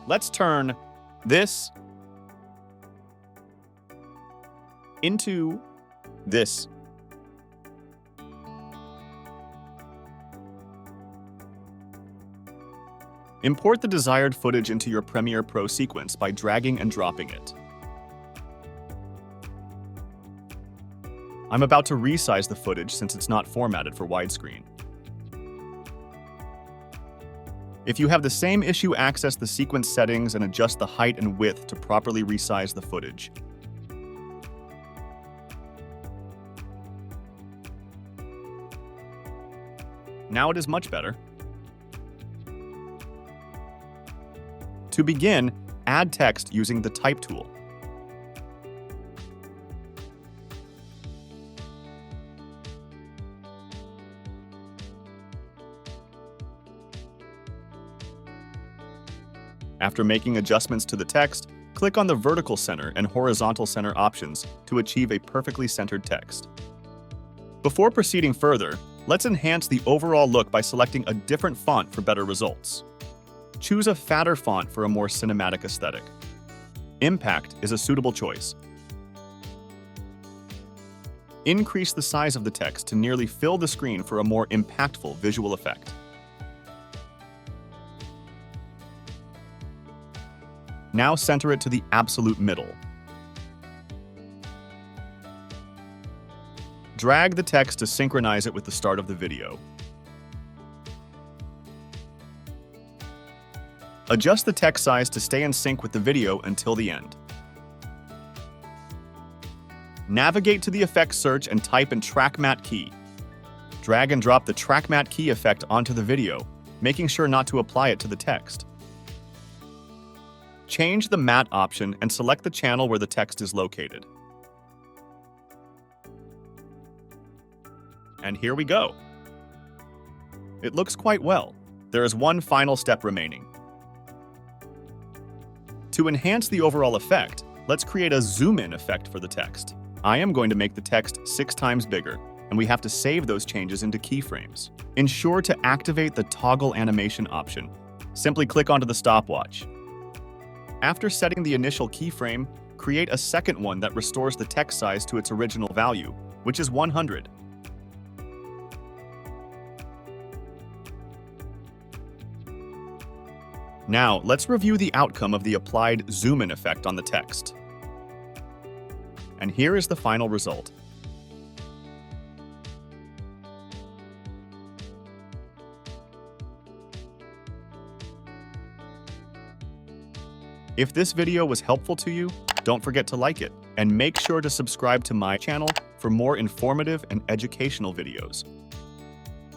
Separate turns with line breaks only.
Let's turn this into this. Import the desired footage into your Premiere Pro sequence by dragging and dropping it. I'm about to resize the footage since it's not formatted for widescreen. If you have the same issue, access the sequence settings and adjust the height and width to properly resize the footage. Now it is much better. To begin, add text using the Type tool. After making adjustments to the text, click on the vertical center and horizontal center options to achieve a perfectly centered text. Before proceeding further, let's enhance the overall look by selecting a different font for better results. Choose a fatter font for a more cinematic aesthetic. Impact is a suitable choice. Increase the size of the text to nearly fill the screen for a more impactful visual effect. Now center it to the absolute middle. Drag the text to synchronize it with the start of the video. Adjust the text size to stay in sync with the video until the end. Navigate to the effects search and type in Track Matte key. Drag and drop the Track Matte key effect onto the video, making sure not to apply it to the text. Change the matte option and select the channel where the text is located. And here we go. It looks quite well. There is one final step remaining. To enhance the overall effect, let's create a zoom-in effect for the text. I am going to make the text 6 times bigger, and we have to save those changes into keyframes. Ensure to activate the toggle animation option. Simply click onto the stopwatch. After setting the initial keyframe, create a second one that restores the text size to its original value, which is 100. Now, let's review the outcome of the applied zoom-in effect on the text. And here is the final result. If this video was helpful to you, don't forget to like it, and make sure to subscribe to my channel for more informative and educational videos.